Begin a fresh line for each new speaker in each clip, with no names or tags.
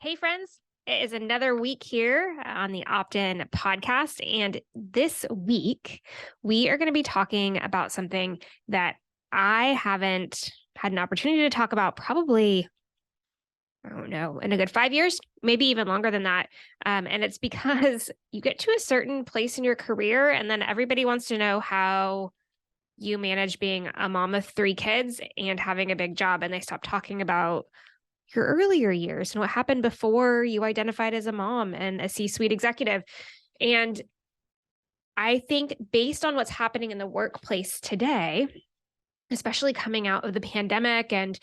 Hey, friends. It is another week here on the Opt-in podcast. And this week, we are going to be talking about something that I haven't had an opportunity to talk about probably, I don't know, in a good 5 years, maybe even longer than that. And it's because you get to a certain place in your career, and then everybody wants to know how you manage being a mom of three kids and having a big job. And they stop talking about your earlier years and what happened before you identified as a mom and a C-suite executive. And I think based on what's happening in the workplace today, especially coming out of the pandemic and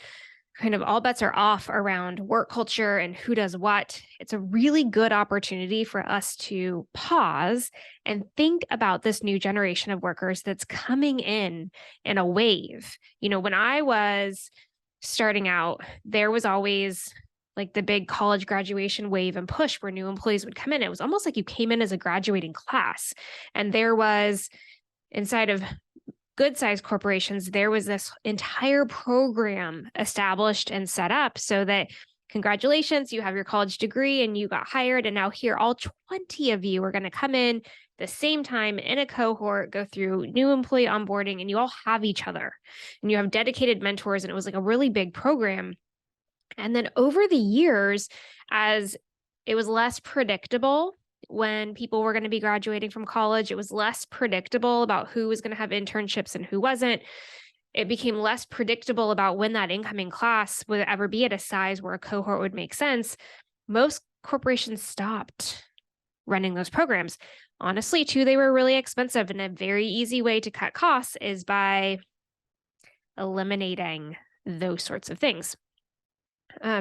kind of all bets are off around work culture and who does what, it's a really good opportunity for us to pause and think about this new generation of workers that's coming in a wave. When I was starting out, there was always like the big college graduation wave and push where new employees would come in. It was almost like you came in as a graduating class. And there was, inside of good sized corporations, there was this entire program established and set up so that congratulations, you have your college degree and you got hired. And now here, all 20 of you are going to come in the same time in a cohort, go through new employee onboarding, and you all have each other and you have dedicated mentors. And it was like a really big program. And then over the years, as it was less predictable when people were going to be graduating from college, it was less predictable about who was going to have internships and who wasn't. It became less predictable about when that incoming class would ever be at a size where a cohort would make sense. Most corporations stopped running those programs. Honestly, too, they were really expensive, and a very easy way to cut costs is by eliminating those sorts of things.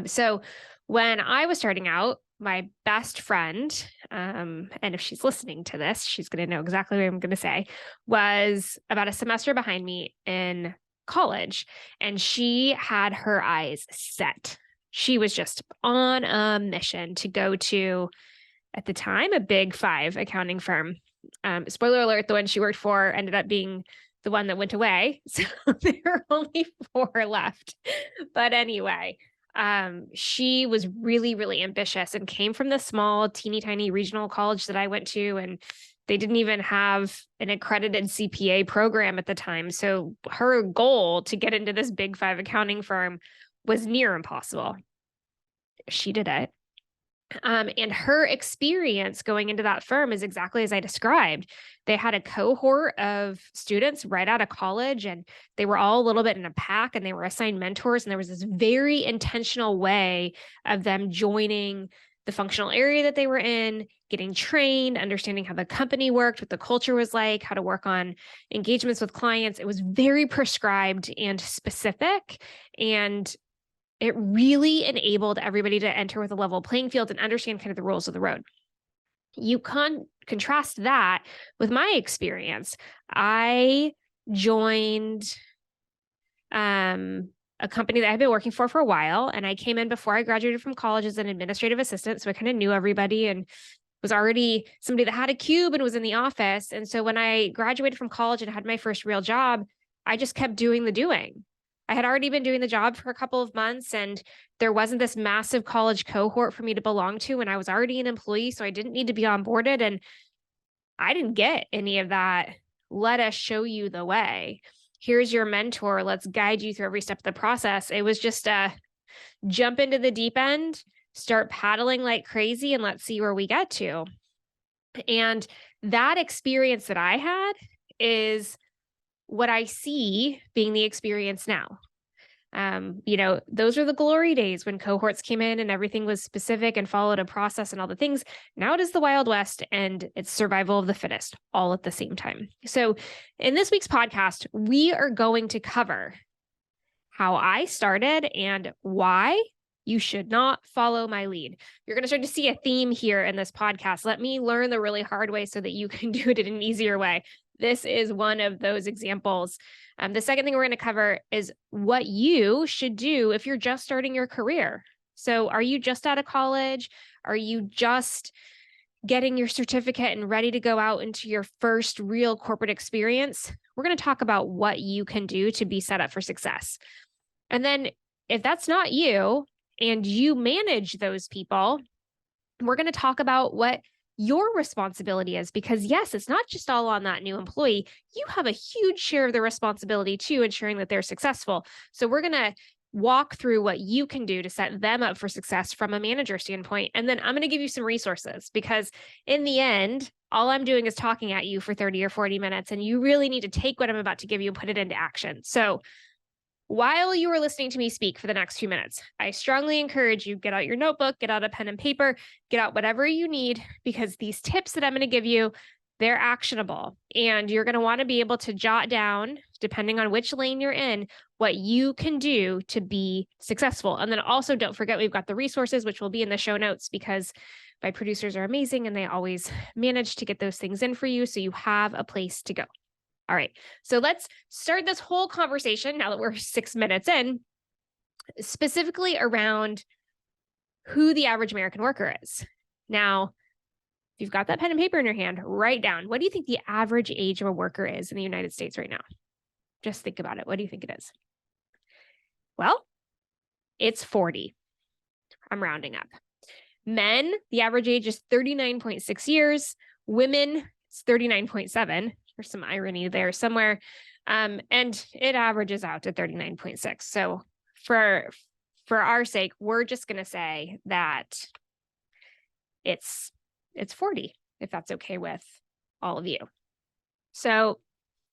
So when I was starting out, my best friend, and if she's listening to this, she's going to know exactly what I'm going to say, was about a semester behind me in college, and she had her eyes set. She was just on a mission to go to, at the time, a big 5 accounting firm. Spoiler alert, the one she worked for ended up being the one that went away. So there are only 4 left. But anyway, she was really, really ambitious and came from the small, teeny tiny regional college that I went to. And they didn't even have an accredited CPA program at the time. So her goal to get into this big 5 accounting firm was near impossible. She did it. And her experience going into that firm is exactly as I described. They had a cohort of students right out of college, and they were all a little bit in a pack, and they were assigned mentors. And there was this very intentional way of them joining the functional area that they were in, getting trained, understanding how the company worked, what the culture was like, how to work on engagements with clients. It was very prescribed and specific. And it really enabled everybody to enter with a level playing field and understand kind of the rules of the road. You contrast that with my experience. I joined a company that I had been working for a while, and I came in before I graduated from college as an administrative assistant. So I kind of knew everybody and was already somebody that had a cube and was in the office. And so when I graduated from college and had my first real job, I just kept doing the doing. I had already been doing the job for a couple of months, and there wasn't this massive college cohort for me to belong to. And I was already an employee, so I didn't need to be onboarded. And I didn't get any of that. Let us show you the way. Here's your mentor. Let's guide you through every step of the process. It was just a jump into the deep end, start paddling like crazy, and let's see where we get to. And that experience that I had is what I see being the experience now. Those are the glory days when cohorts came in and everything was specific and followed a process and all the things. Now it is the Wild West, and it's survival of the fittest all at the same time. So in this week's podcast, we are going to cover how I started and why you should not follow my lead. You're going to start to see a theme here in this podcast. Let me learn the really hard way so that you can do it in an easier way. This is one of those examples. The second thing we're going to cover is what you should do if you're just starting your career. So are you just out of college? Are you just getting your certificate and ready to go out into your first real corporate experience? We're going to talk about what you can do to be set up for success. And then if that's not you, and you manage those people, we're going to talk about what your responsibility is, because yes, it's not just all on that new employee. You have a huge share of the responsibility too, ensuring that they're successful. So we're going to walk through what you can do to set them up for success from a manager standpoint. And then I'm going to give you some resources, because in the end, all I'm doing is talking at you for 30 or 40 minutes, and you really need to take what I'm about to give you and put it into action. So while you are listening to me speak for the next few minutes, I strongly encourage you, get out your notebook, get out a pen and paper, get out whatever you need, because these tips that I'm going to give you, they're actionable. And you're going to want to be able to jot down, depending on which lane you're in, what you can do to be successful. And then also don't forget, we've got the resources, which will be in the show notes, because my producers are amazing and they always manage to get those things in for you, so you have a place to go. All right, so let's start this whole conversation, now that we're 6 minutes in, specifically around who the average American worker is. Now, if you've got that pen and paper in your hand, write down, what do you think the average age of a worker is in the United States right now? Just think about it. What do you think it is? Well, it's 40. I'm rounding up. Men, the average age is 39.6 years. Women, it's 39.7. There's some irony there somewhere. And it averages out to 39.6. So for our sake, we're just going to say that it's 40, if that's okay with all of you. So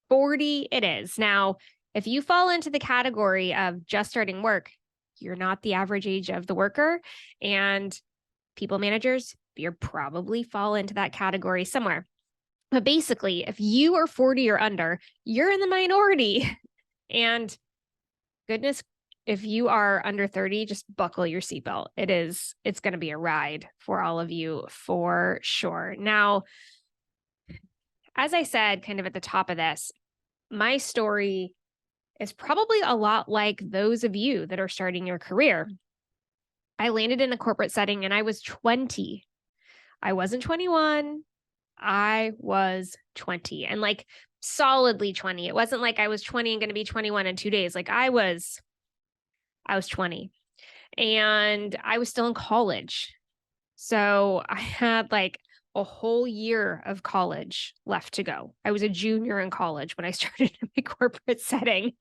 40 it is. Now, if you fall into the category of just starting work, you're not the average age of the worker, and people managers, you probably fall into that category somewhere. But basically, if you are 40 or under, you're in the minority. And goodness, if you are under 30, just buckle your seatbelt. It's going to be a ride for all of you for sure. Now, as I said, kind of at the top of this, my story is probably a lot like those of you that are starting your career. I landed in a corporate setting and I was 20. I wasn't 21. I was 20, and like solidly 20. It wasn't like I was 20 and going to be 21 in 2 days. Like I was 20, and I was still in college. So I had like a whole year of college left to go. I was a junior in college when I started in my corporate setting.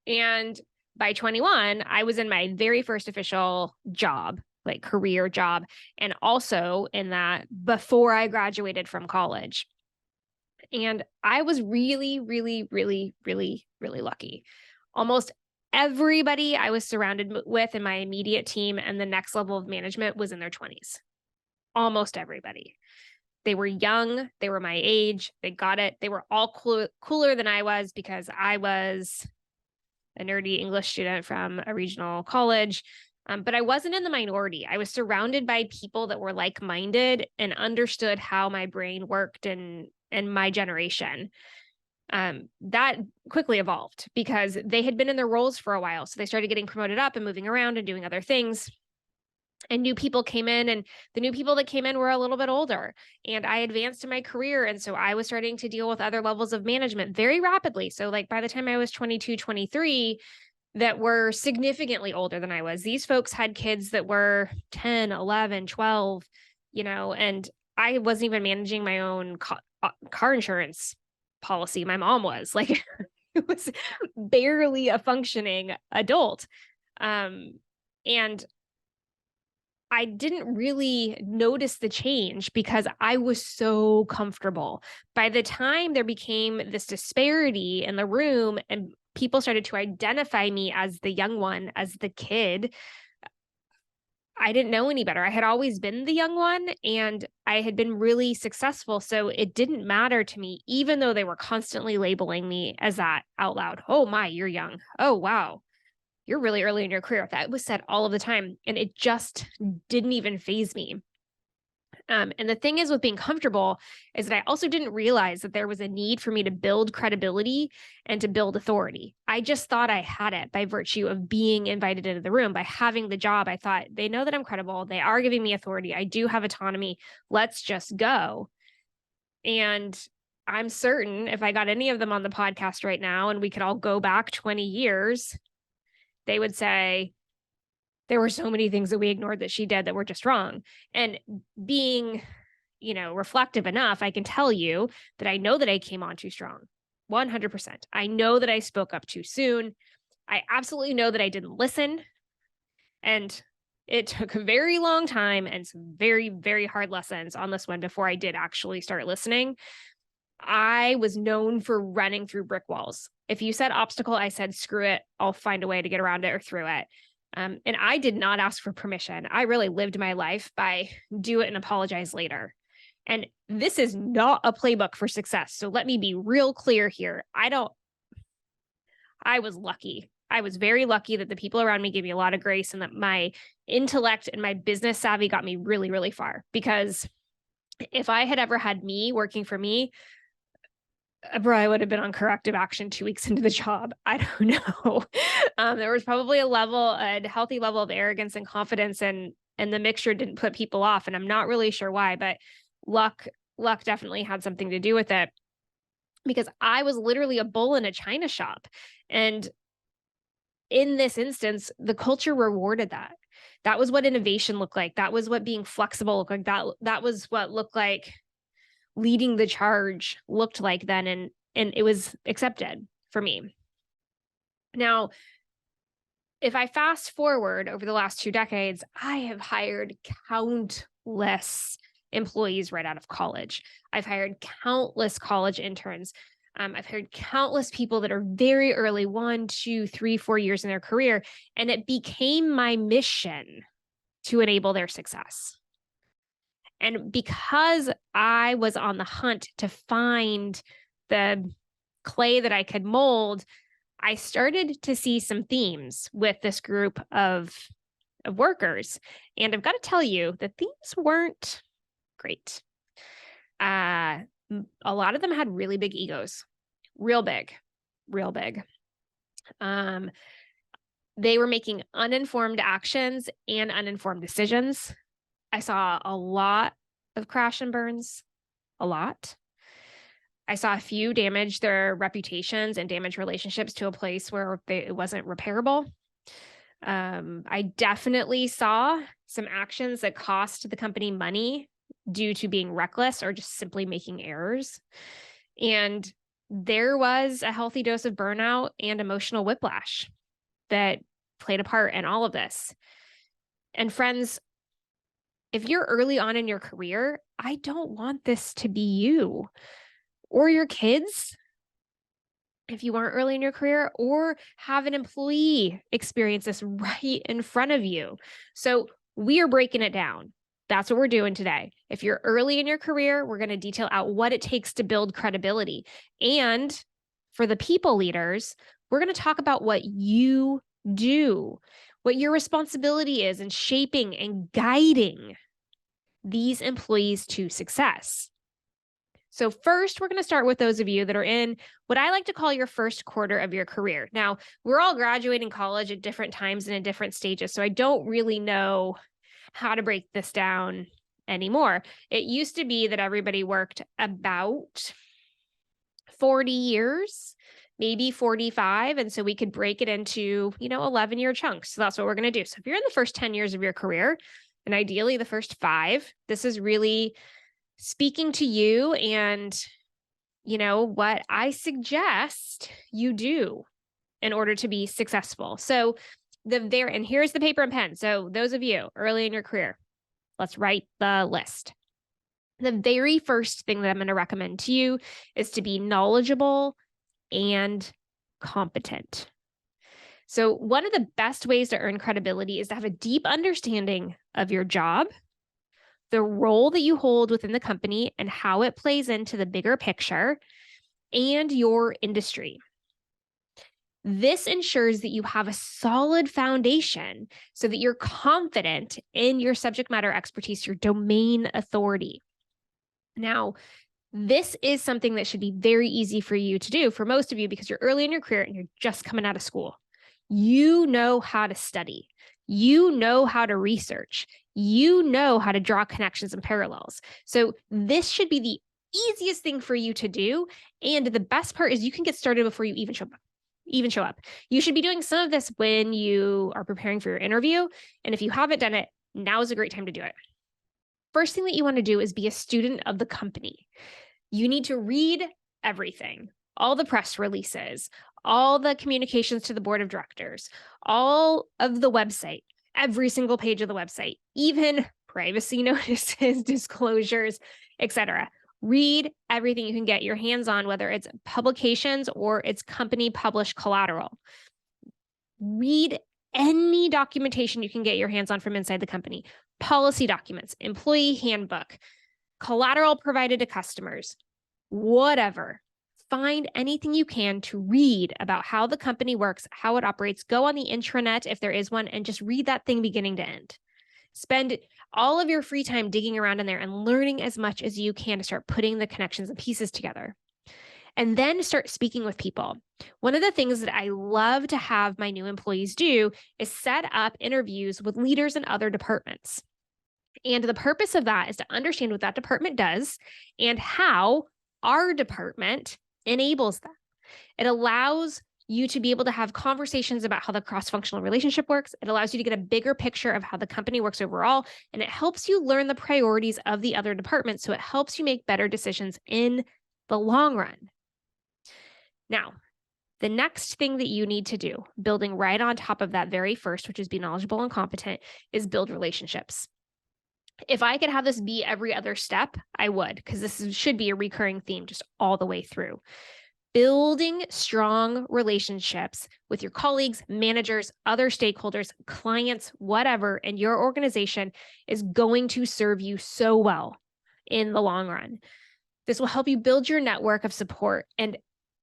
And by 21, I was in my very first official job, like career job, and also in that before I graduated from college. And I was really, really, really, really, really lucky. Almost everybody I was surrounded with in my immediate team and the next level of management was in their 20s. Almost everybody. They were young. They were my age. They got it. They were all cooler than I was, because I was a nerdy English student from a regional college. But I wasn't in the minority. I was surrounded by people that were like-minded and understood how my brain worked and my generation. That quickly evolved because they had been in their roles for a while. So they started getting promoted up and moving around and doing other things. And new people came in, and the new people that came in were a little bit older, and I advanced in my career. And so I was starting to deal with other levels of management very rapidly. So like by the time I was 22, 23, that were significantly older than I was. These folks had kids that were 10, 11, 12, and I wasn't even managing my own car insurance policy. My mom was like, it was barely a functioning adult. And I didn't really notice the change because I was so comfortable. By the time there became this disparity in the room and people started to identify me as the young one, as the kid, I didn't know any better. I had always been the young one and I had been really successful. So it didn't matter to me, even though they were constantly labeling me as that out loud. Oh my, you're young. Oh, wow. You're really early in your career. That was said all of the time. And it just didn't even faze me. And the thing is with being comfortable is that I also didn't realize that there was a need for me to build credibility and to build authority. I just thought I had it by virtue of being invited into the room, by having the job. I thought they know that I'm credible. They are giving me authority. I do have autonomy. Let's just go. And I'm certain if I got any of them on the podcast right now and we could all go back 20 years, they would say, there were so many things that we ignored that she did that were just wrong. And being, reflective enough, I can tell you that I know that I came on too strong. 100%. I know that I spoke up too soon. I absolutely know that I didn't listen. And it took a very long time and some very, very hard lessons on this one before I did actually start listening. I was known for running through brick walls. If you said obstacle, I said, screw it. I'll find a way to get around it or through it. And I did not ask for permission. I really lived my life by do it and apologize later. And this is not a playbook for success. So let me be real clear here. I was lucky. I was very lucky that the people around me gave me a lot of grace and that my intellect and my business savvy got me really, really far. Because if I had ever had me working for me, I would have been on corrective action 2 weeks into the job. I don't know. There was probably a healthy level of arrogance and confidence, and the mixture didn't put people off. And I'm not really sure why, but luck definitely had something to do with it, because I was literally a bull in a china shop. And in this instance, the culture rewarded that. That was what innovation looked like. That was what being flexible looked like. That was what looked like leading the charge looked like then. And it was accepted for me. Now, if I fast forward over the last 2 decades, I have hired countless employees right out of college. I've hired countless college interns. I've hired countless people that are very early, 1, 2, 3, 4 years in their career. And it became my mission to enable their success. And because I was on the hunt to find the clay that I could mold, I started to see some themes with this group of workers. And I've got to tell you, the themes weren't great. A lot of them had really big egos, real big. They were making uninformed actions and uninformed decisions. I saw a lot of crash and burns, a lot. I saw a few damage their reputations and damage relationships to a place where it wasn't repairable. I definitely saw some actions that cost the company money due to being reckless or just simply making errors. And there was a healthy dose of burnout and emotional whiplash that played a part in all of this. And friends, if you're early on in your career, I don't want this to be you or your kids if you aren't early in your career, or have an employee experience this right in front of you. So we are breaking it down. That's what we're doing today. If you're early in your career, we're going to detail out what it takes to build credibility. And for the people leaders, we're going to talk about what you do, what your responsibility is in shaping and guiding these employees to success. So first, we're going to start with those of you that are in what I like to call your first quarter of your career. Now, we're all graduating college at different times and in different stages, so I don't really know how to break this down anymore. It used to be that everybody worked about 40 years, maybe 45. And so we could break it into, 11-year chunks. So that's what we're going to do. So if you're in the first 10 years of your career, and ideally the first 5, this is really speaking to you and, what I suggest you do in order to be successful. So and here's the paper and pen. So those of you early in your career, let's write the list. The very first thing that I'm going to recommend to you is to be knowledgeable and competent. So one of the best ways to earn credibility is to have a deep understanding of your job, the role that you hold within the company and how it plays into the bigger picture, and your industry. This ensures that you have a solid foundation so that you're confident in your subject matter expertise, your domain authority. Now, this is something that should be very easy for you to do for most of you because you're early in your career and you're just coming out of school. You know how to study. You know how to research. You know how to draw connections and parallels. So this should be the easiest thing for you to do. And the best part is you can get started before you even show up. even show up. You should be doing some of this when you are preparing for your interview. And if you haven't done it, now is a great time to do it. First thing that you want to do is be a student of the company. You need to read everything, all the press releases, all the communications to the board of directors, all of the website, every single page of the website, even privacy notices, disclosures, etc. Read everything you can get your hands on, whether it's publications or it's company published collateral. Read any documentation you can get your hands on from inside the company, policy documents, employee handbook, collateral provided to customers, whatever. Find anything you can to read about how the company works, how it operates. Go on the intranet if there is one, and just read that thing beginning to end. Spend all of your free time digging around in there and learning as much as you can to start putting the connections and pieces together. And then start speaking with people. One of the things that I love to have my new employees do is set up interviews with leaders in other departments. And the purpose of that is to understand what that department does and how our department enables them. It allows you to be able to have conversations about how the cross-functional relationship works. It allows you to get a bigger picture of how the company works overall, and it helps you learn the priorities of the other departments, so it helps you make better decisions in the long run. Now, the next thing that you need to do, building right on top of that very first, which is be knowledgeable and competent, is build relationships. If I could have this be every other step, I would, because this should be a recurring theme just all the way through. Building strong relationships with your colleagues, managers, other stakeholders, clients, whatever, in your organization is going to serve you so well in the long run. This will help you build your network of support, and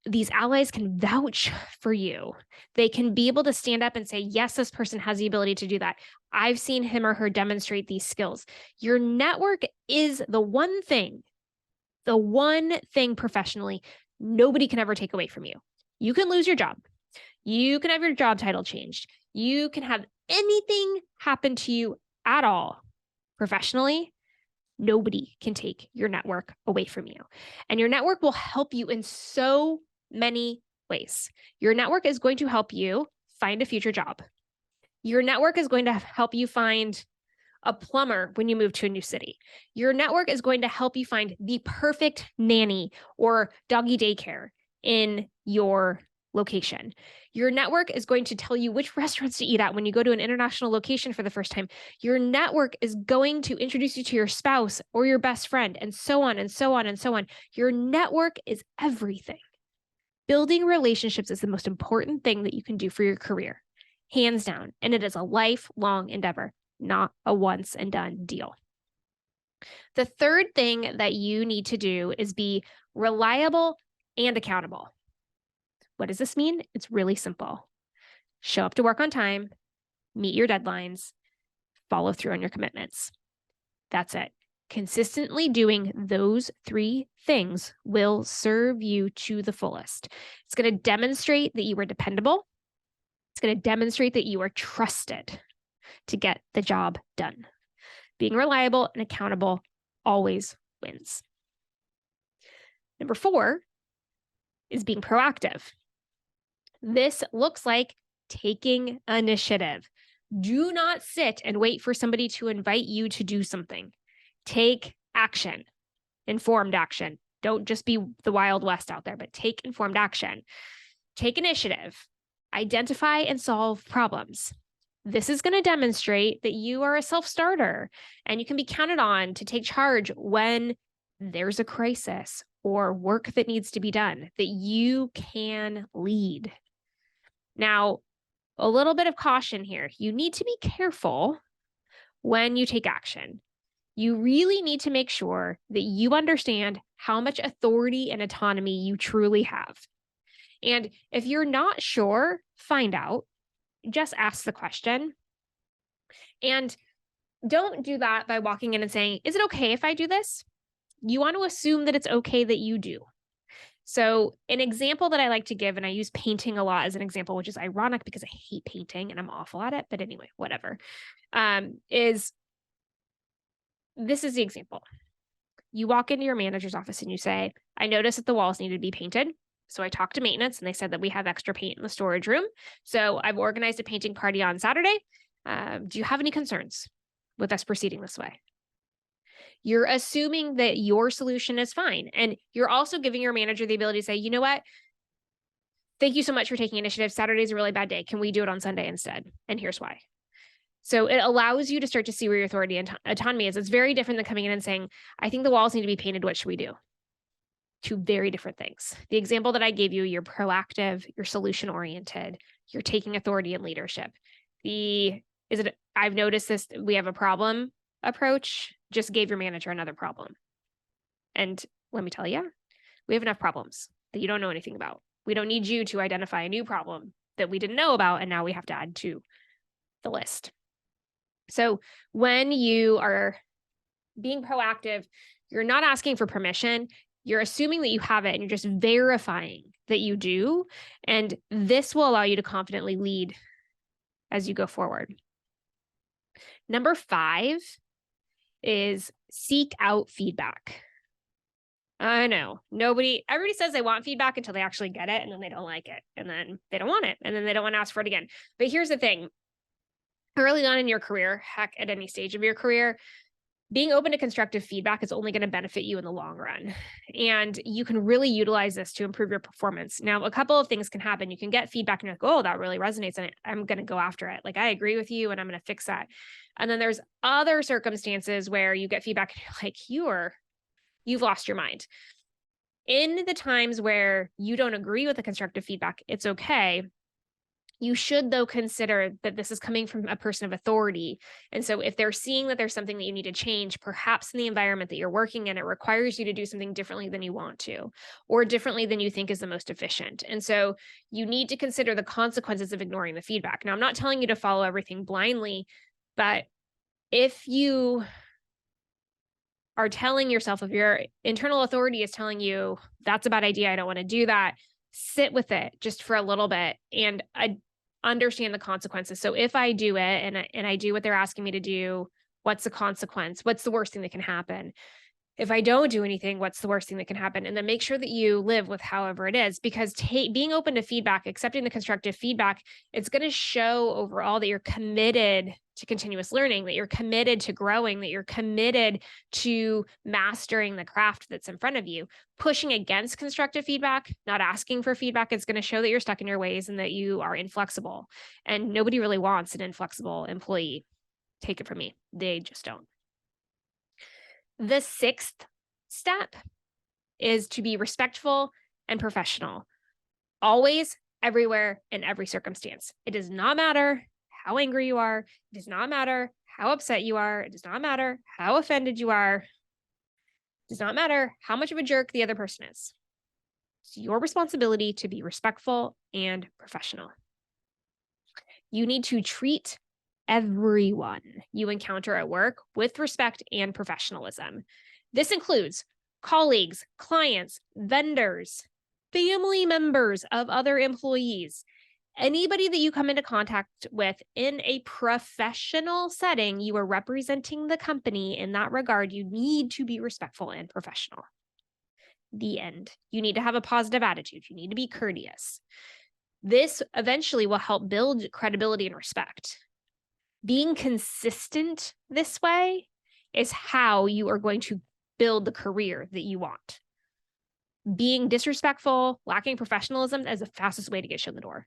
these allies can vouch for you. They can be able to stand up and say, yes, this person has the ability to do that. I've seen him or her demonstrate these skills. Your network is the one thing professionally nobody can ever take away from you. You can lose your job. You can have your job title changed. You can have anything happen to you at all professionally. Nobody can take your network away from you. And your network will help you in so many ways. Your network is going to help you find a future job. Your network is going to help you find a plumber when you move to a new city. Your network is going to help you find the perfect nanny or doggy daycare in your location. Your network is going to tell you which restaurants to eat at when you go to an international location for the first time. Your network is going to introduce you to your spouse or your best friend, and so on and so on and so on. Your network is everything. Building relationships is the most important thing that you can do for your career, hands down. And it is a lifelong endeavor, not a once and done deal. The third thing that you need to do is be reliable and accountable. What does this mean? It's really simple. Show up to work on time, meet your deadlines, follow through on your commitments. That's it. Consistently doing those three things will serve you to the fullest. It's going to demonstrate that you are dependable. It's going to demonstrate that you are trusted to get the job done. Being reliable and accountable always wins. Number 4 is being proactive. This looks like taking initiative. Do not sit and wait for somebody to invite you to do something. Take action, informed action. Don't just be the Wild West out there, but take informed action. Take initiative. Identify and solve problems. This is going to demonstrate that you are a self-starter and you can be counted on to take charge when there's a crisis or work that needs to be done, that you can lead. Now, a little bit of caution here. You need to be careful when you take action. You really need to make sure that you understand how much authority and autonomy you truly have. And if you're not sure, find out. Just ask the question. And don't do that by walking in and saying, is it okay if I do this? You want to assume that it's okay that you do. So an example that I like to give, and I use painting a lot as an example, which is ironic because I hate painting and I'm awful at it, but anyway, whatever, is this is the example. You walk into your manager's office and you say, I noticed that the walls need to be painted. So I talked to maintenance and they said that we have extra paint in the storage room. So I've organized a painting party on Saturday. Do you have any concerns with us proceeding this way? You're assuming that your solution is fine. And you're also giving your manager the ability to say, you know what? Thank you so much for taking initiative. Saturday's a really bad day. Can we do it on Sunday instead? And here's why. So it allows you to start to see where your authority and autonomy is. It's very different than coming in and saying, I think the walls need to be painted. What should we do? Two very different things. The example that I gave you, you're proactive, you're solution oriented, you're taking authority and leadership. I've noticed this, we have a problem approach, just gave your manager another problem. And let me tell you, we have enough problems that you don't know anything about. We don't need you to identify a new problem that we didn't know about, and now we have to add to the list. So when you are being proactive, you're not asking for permission. You're assuming that you have it and you're just verifying that you do. And this will allow you to confidently lead as you go forward. Number 5 is seek out feedback. I know everybody says they want feedback until they actually get it, and then they don't like it, and then they don't want it, and then they don't want to ask for it again. But here's the thing. Early on in your career, heck, at any stage of your career, being open to constructive feedback is only going to benefit you in the long run. And you can really utilize this to improve your performance. Now, a couple of things can happen. You can get feedback and you're like, oh, that really resonates, and I'm going to go after it. Like, I agree with you and I'm going to fix that. And then there's other circumstances where you get feedback and you're like, you've lost your mind. In the times where you don't agree with the constructive feedback, it's okay. You should, though, consider that this is coming from a person of authority. And so if they're seeing that there's something that you need to change, perhaps in the environment that you're working in, it requires you to do something differently than you want to, or differently than you think is the most efficient. And so you need to consider the consequences of ignoring the feedback. Now, I'm not telling you to follow everything blindly, but if you are telling yourself, if your internal authority is telling you that's a bad idea, I don't want to do that, sit with it just for a little bit and understand the consequences. So if I do it and I do what they're asking me to do, what's the consequence? What's the worst thing that can happen? If I don't do anything, what's the worst thing that can happen? And then make sure that you live with however it is, because being open to feedback, accepting the constructive feedback, it's going to show overall that you're committed to continuous learning, that you're committed to growing, that you're committed to mastering the craft that's in front of you. Pushing against constructive feedback, not asking for feedback, it's going to show that you're stuck in your ways and that you are inflexible. And nobody really wants an inflexible employee. Take it from me. They just don't. The 6th step is to be respectful and professional. Always, everywhere, in every circumstance. It does not matter how angry you are. It does not matter how upset you are. It does not matter how offended you are. It does not matter how much of a jerk the other person is. It's your responsibility to be respectful and professional. You need to treat everyone you encounter at work with respect and professionalism. This includes colleagues, clients, vendors, family members of other employees, anybody that you come into contact with in a professional setting. You are representing the company in that regard. You need to be respectful and professional. The end. You need to have a positive attitude. You need to be courteous. This eventually will help build credibility and respect. Being consistent this way is how you are going to build the career that you want. Being disrespectful, lacking professionalism is the fastest way to get you in the door.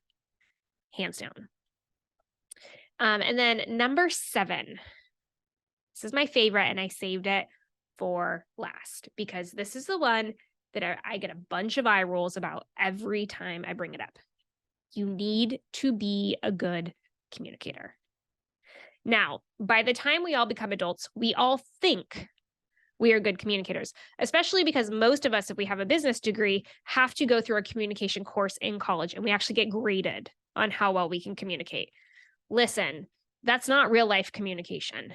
Hands down. And then number 7. This is my favorite, and I saved it for last because this is the one that I get a bunch of eye rolls about every time I bring it up. You need to be a good communicator. Now, by the time we all become adults, we all think we are good communicators, especially because most of us, if we have a business degree, have to go through a communication course in college, and we actually get graded on how well we can communicate. Listen, that's not real life communication.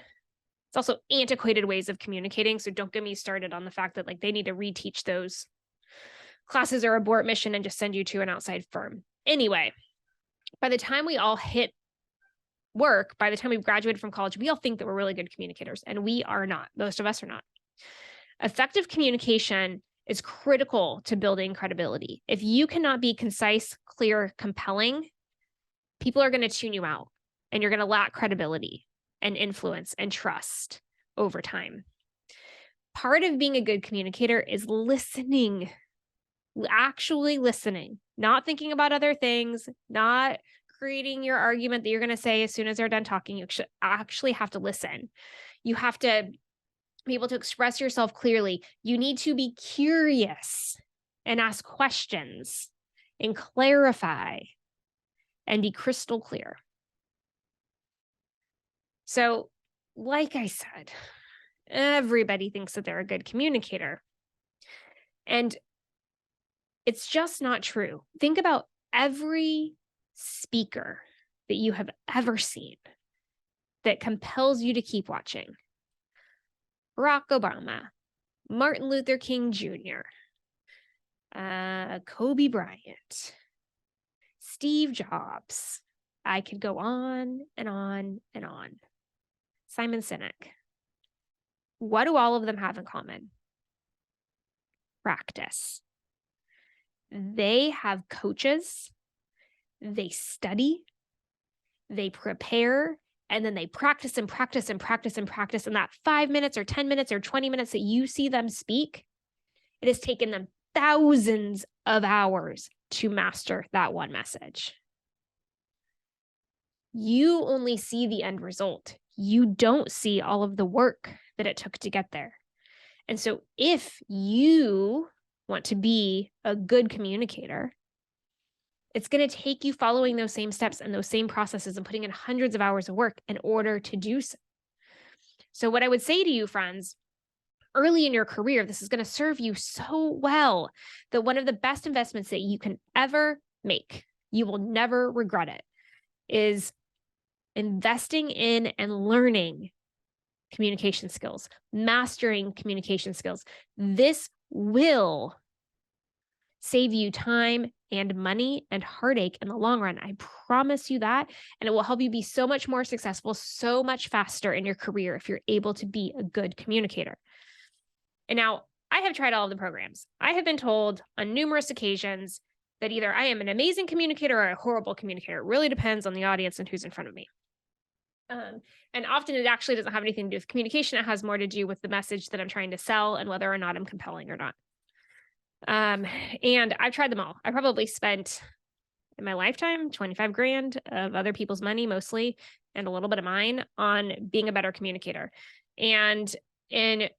It's also antiquated ways of communicating, so don't get me started on the fact that they need to reteach those classes or abort mission and just send you to an outside firm. Anyway, by the time we all hit work, by the time we've graduated from college, we all think that we're really good communicators, and we are not. Most of us are not. Effective communication is critical to building credibility. If you cannot be concise, clear, compelling, people are going to tune you out and you're going to lack credibility and influence and trust over time. Part of being a good communicator is listening, actually listening, not thinking about other things, not creating your argument that you're going to say as soon as they're done talking. You actually have to listen. You have to be able to express yourself clearly. You need to be curious and ask questions and clarify and be crystal clear. So, like I said, everybody thinks that they're a good communicator. And it's just not true. Think about every speaker that you have ever seen that compels you to keep watching. Barack Obama, Martin Luther King Jr., Kobe Bryant, Steve Jobs. I could go on and on and on. Simon Sinek. What do all of them have in common? Practice. They have coaches, they study, they prepare, and then they practice and practice and practice and practice. And that 5 minutes or 10 minutes or 20 minutes that you see them speak, it has taken them thousands of hours to master that one message. You only see the end result. You don't see all of the work that it took to get there. And so if you want to be a good communicator, it's going to take you following those same steps and those same processes and putting in hundreds of hours of work in order to do so. So what I would say to you, friends, early in your career, this is going to serve you so well that one of the best investments that you can ever make, you will never regret it, is investing in and learning communication skills, mastering communication skills. This will save you time and money and heartache in the long run. I promise you that. And it will help you be so much more successful, so much faster in your career if you're able to be a good communicator. And now I have tried all of the programs. I have been told on numerous occasions that either I am an amazing communicator or a horrible communicator. It really depends on the audience and who's in front of me. And often it actually doesn't have anything to do with communication. It has more to do with the message that I'm trying to sell and whether or not I'm compelling or not. And I've tried them all. I probably spent in my lifetime, 25 grand of other people's money mostly, and a little bit of mine on being a better communicator. And in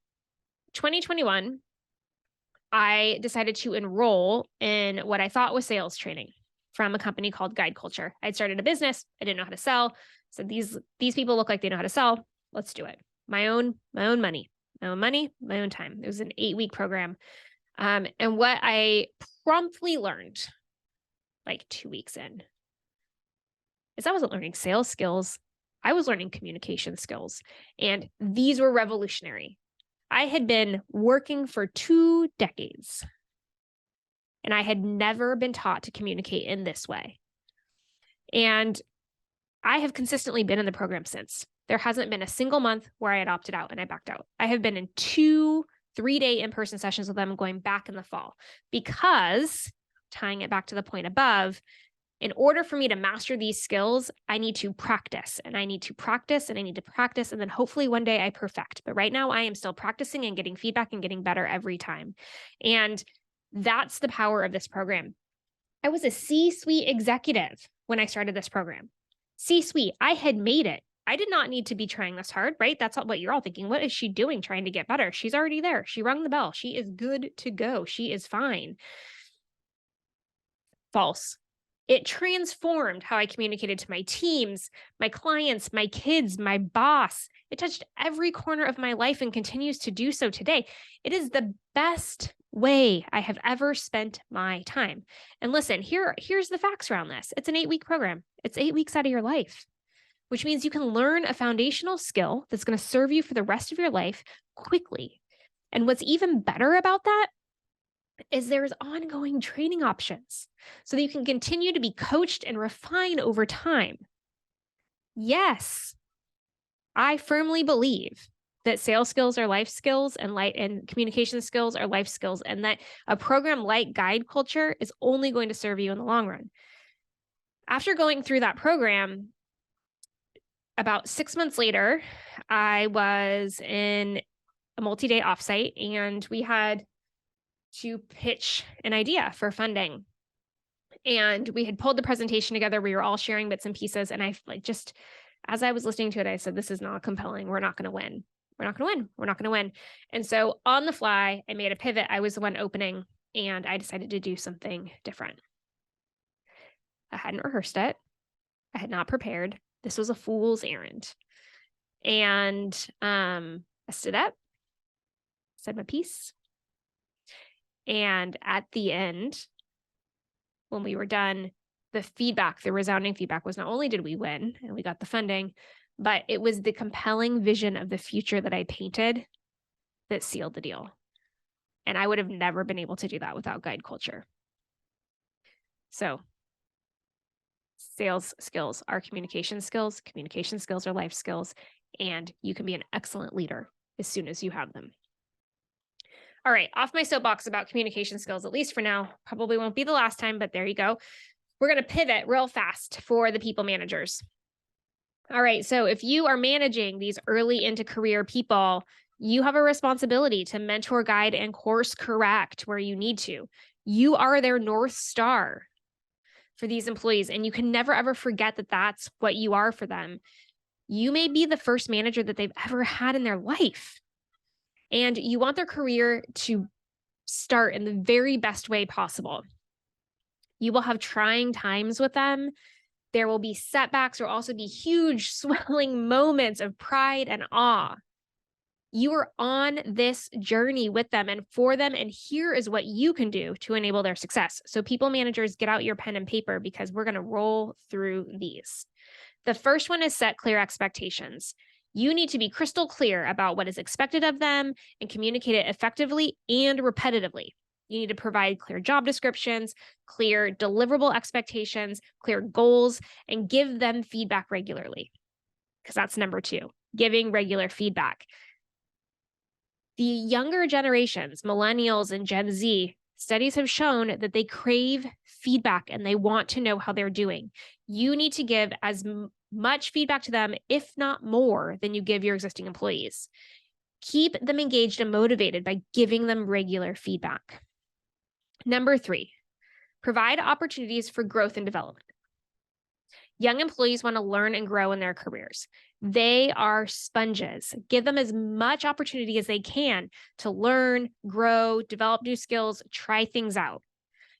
2021, I decided to enroll in what I thought was sales training from a company called Guide Culture. I'd started a business. I didn't know how to sell. So these people look like they know how to sell. Let's do it. My own money, my own time. It was an 8-week program. And what I promptly learned, like 2 weeks in, is I wasn't learning sales skills. I was learning communication skills. And these were revolutionary. I had been working for 2 decades, and I had never been taught to communicate in this way. And I have consistently been in the program since. There hasn't been a single month where I had opted out and I backed out. I have been in 2 3-day in-person sessions with them going back in the fall, because, tying it back to the point above, in order for me to master these skills, I need to practice and I need to practice and I need to practice. And then hopefully one day I perfect. But right now I am still practicing and getting feedback and getting better every time. And that's the power of this program. I was a C-suite executive when I started this program. C-suite, I had made it. I did not need to be trying this hard, right? That's what you're all thinking. What is she doing trying to get better? She's already there. She rung the bell. She is good to go. She is fine. False. It transformed how I communicated to my teams, my clients, my kids, my boss. It touched every corner of my life and continues to do so today. It is the best way I have ever spent my time. And listen, here's the facts around this. It's an 8-week program. It's 8 weeks out of your life, which means you can learn a foundational skill that's going to serve you for the rest of your life quickly. And what's even better about that is there's ongoing training options so that you can continue to be coached and refine over time. Yes, I firmly believe that sales skills are life skills and communication skills are life skills, and that a program like Guide Culture is only going to serve you in the long run. After going through that program, about 6 months later, I was in a multi-day offsite, and we had to pitch an idea for funding. And we had pulled the presentation together. We were all sharing bits and pieces. And I just, as I was listening to it, I said, this is not compelling. We're not going to win. We're not going to win. We're not going to win. And so on the fly, I made a pivot. I was the one opening, and I decided to do something different. I hadn't rehearsed it. I had not prepared. This was a fool's errand. And I stood up, said my piece. And at the end, when we were done, the resounding feedback was not only did we win and we got the funding, but it was the compelling vision of the future that I painted that sealed the deal. And I would have never been able to do that without Guide Culture. So sales skills are communication skills are life skills, and you can be an excellent leader as soon as you have them. All right, off my soapbox about communication skills, at least for now. Probably won't be the last time, but there you go. We're going to pivot real fast for the people managers. All right, so if you are managing these early into career people, you have a responsibility to mentor, guide, and course correct where you need to. You are their North Star for these employees, and you can never, ever forget that that's what you are for them. You may be the first manager that they've ever had in their life, and you want their career to start in the very best way possible. You will have trying times with them. There will be setbacks. There will also be huge swelling moments of pride and awe. You are on this journey with them and for them, and here is what you can do to enable their success. So people managers, get out your pen and paper because we're going to roll through these. The first one is set clear expectations. You need to be crystal clear about what is expected of them and communicate it effectively and repetitively. You need to provide clear job descriptions, clear deliverable expectations, clear goals, and give them feedback regularly. Because that's number 2, giving regular feedback. The younger generations, millennials and Gen Z, studies have shown that they crave feedback and they want to know how they're doing. You need to give as much feedback to them, if not more, than you give your existing employees. Keep them engaged and motivated by giving them regular feedback. Number 3, provide opportunities for growth and development. Young employees want to learn and grow in their careers. They are sponges. Give them as much opportunity as they can to learn, grow, develop new skills, try things out.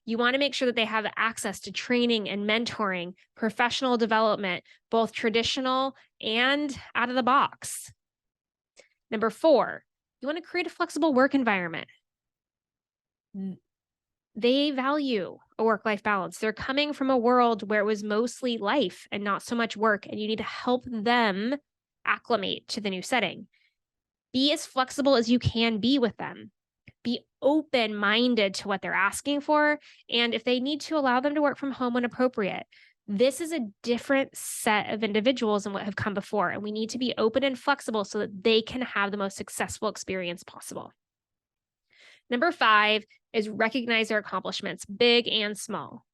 You want to make sure that they have access to training and mentoring, professional development, both traditional and out of the box. Number 4, you want to create a flexible work environment. They value a work-life balance. They're coming from a world where it was mostly life and not so much work, and you need to help them acclimate to the new setting. Be as flexible as you can be with them. Be open-minded to what they're asking for, and if they need to, allow them to work from home when appropriate. This is a different set of individuals than what have come before, and we need to be open and flexible so that they can have the most successful experience possible. Number 5 is recognize their accomplishments, big and small.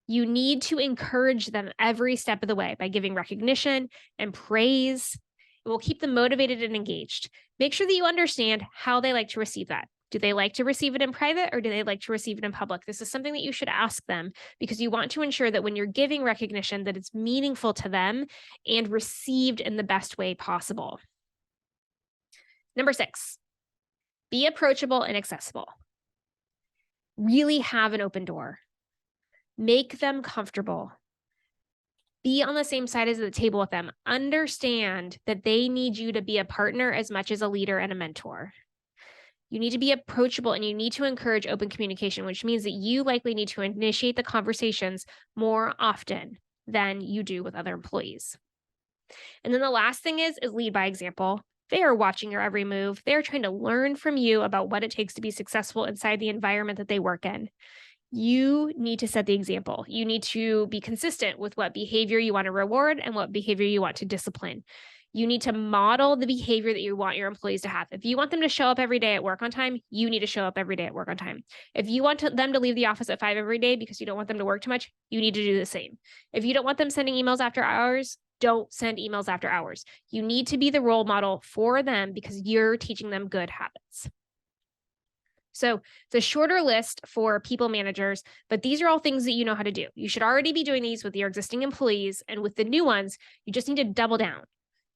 You need to encourage them every step of the way by giving recognition and praise. It will keep them motivated and engaged. Make sure that you understand how they like to receive that. Do they like to receive it in private, or do they like to receive it in public? This is something that you should ask them, because you want to ensure that when you're giving recognition, that it's meaningful to them and received in the best way possible. Number 6, be approachable and accessible. Really have an open door. Make them comfortable. Be on the same side as the table with them. Understand that they need you to be a partner as much as a leader and a mentor. You need to be approachable, and you need to encourage open communication, which means that you likely need to initiate the conversations more often than you do with other employees. And then the last thing is lead by example. They are watching your every move. They're trying to learn from you about what it takes to be successful inside the environment that they work in. You need to set the example. You need to be consistent with what behavior you want to reward and what behavior you want to discipline. You need to model the behavior that you want your employees to have. If you want them to show up every day at work on time, you need to show up every day at work on time. If you want them to leave the office at 5 every day because you don't want them to work too much, you need to do the same. If you don't want them sending emails after hours, don't send emails after hours. You need to be the role model for them because you're teaching them good habits. So it's a shorter list for people managers, but these are all things that you know how to do. You should already be doing these with your existing employees, and with the new ones, you just need to double down.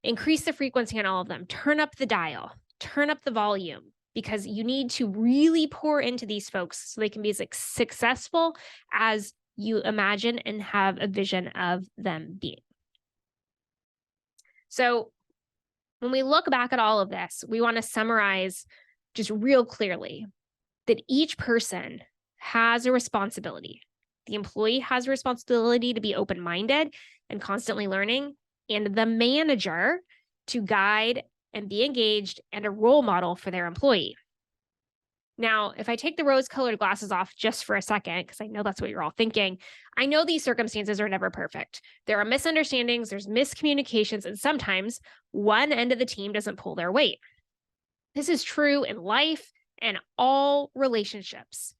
Increase the frequency on all of them. Turn up the dial. Turn up the volume, because you need to really pour into these folks so they can be as successful as you imagine and have a vision of them being. So when we look back at all of this, we want to summarize just real clearly that each person has a responsibility. The employee has a responsibility to be open-minded and constantly learning, and the manager to guide and be engaged and a role model for their employee. Now, if I take the rose-colored glasses off just for a second, because I know that's what you're all thinking, I know these circumstances are never perfect. There are misunderstandings, there's miscommunications, and sometimes one end of the team doesn't pull their weight. This is true in life and all relationships.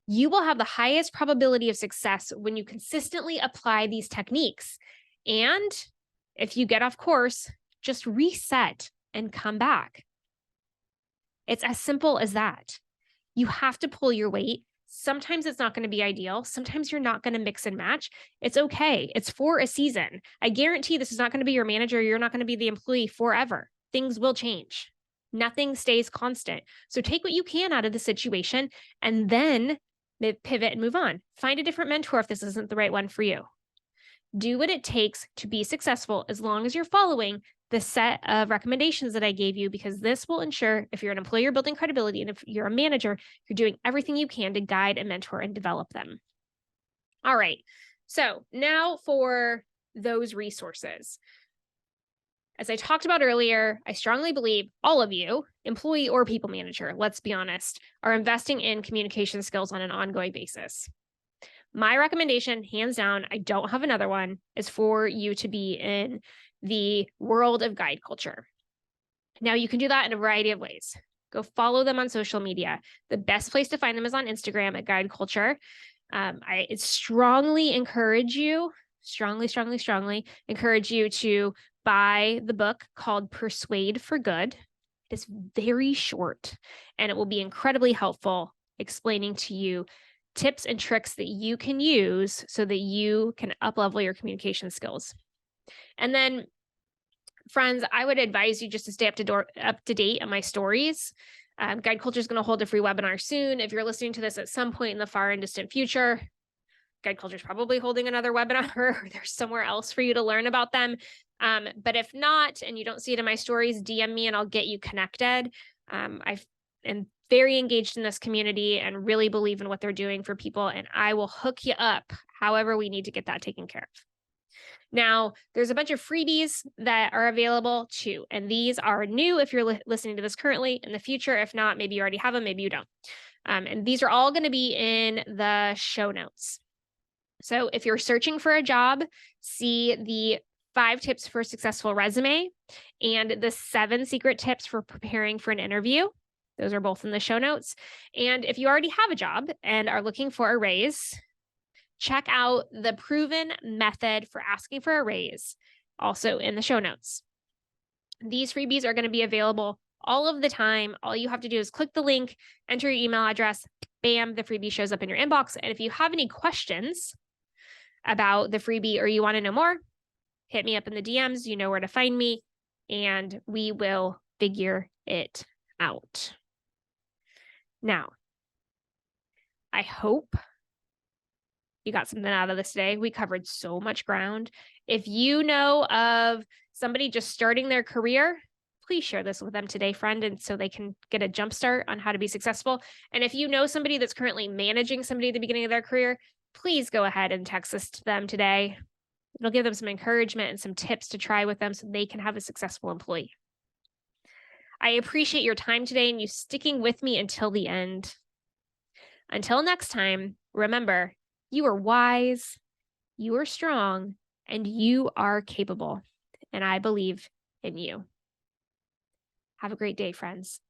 You will have the highest probability of success when you consistently apply these techniques. And if you get off course, just reset and come back. It's as simple as that. You have to pull your weight. Sometimes it's not going to be ideal. Sometimes you're not going to mix and match. It's okay. It's for a season. I guarantee this is not going to be your manager. You're not going to be the employee forever. Things will change. Nothing stays constant. So take what you can out of the situation and then pivot and move on. Find a different mentor if this isn't the right one for you. Do what it takes to be successful as long as you're following the set of recommendations that I gave you, because this will ensure, if you're an employee, you're building credibility, and if you're a manager, you're doing everything you can to guide and mentor and develop them. All right. So now for those resources. As I talked about earlier, I strongly believe all of you, employee or people manager, let's be honest, are investing in communication skills on an ongoing basis. My recommendation, hands down, I don't have another one, is for you to be in the world of guide culture. Now, you can do that in a variety of ways. Go follow them on social media. The best place to find them is on Instagram at Guide Culture. I strongly encourage you, strongly encourage you to buy the book called Persuade for Good. It is very short, and it will be incredibly helpful explaining to you tips and tricks that you can use so that you can up-level your communication skills. And then, friends, I would advise you just to stay up to date on my stories. Guide Culture is going to hold a free webinar soon. If you're listening to this at some point in the far and distant future, Guide Culture is probably holding another webinar, or there's somewhere else for you to learn about them. But if not, and you don't see it in my stories, DM me and I'll get you connected. I am very engaged in this community and really believe in what they're doing for people, and I will hook you up however we need to get that taken care of. Now, there's a bunch of freebies that are available too, and these are new if you're listening to this currently. In the future, if not, maybe you already have them, maybe you don't. And these are all going to be in the show notes. So if you're searching for a job, see the 5 tips for a successful resume and the 7 secret tips for preparing for an interview. Those are both in the show notes. And if you already have a job and are looking for a raise, check out the proven method for asking for a raise, also in the show notes. These freebies are going to be available all of the time. All you have to do is click the link, enter your email address, bam, the freebie shows up in your inbox. And if you have any questions about the freebie or you want to know more, hit me up in the DMs. You know where to find me, and we will figure it out. Now, I hope you got something out of this today. We covered so much ground. If you know of somebody just starting their career, please share this with them today, friend, and so they can get a jump start on how to be successful. And if you know somebody that's currently managing somebody at the beginning of their career, please go ahead and text this to them today. It'll give them some encouragement and some tips to try with them so they can have a successful employee. I appreciate your time today and you sticking with me until the end. Until next time, remember, you are wise, you are strong, and you are capable. And I believe in you. Have a great day, friends.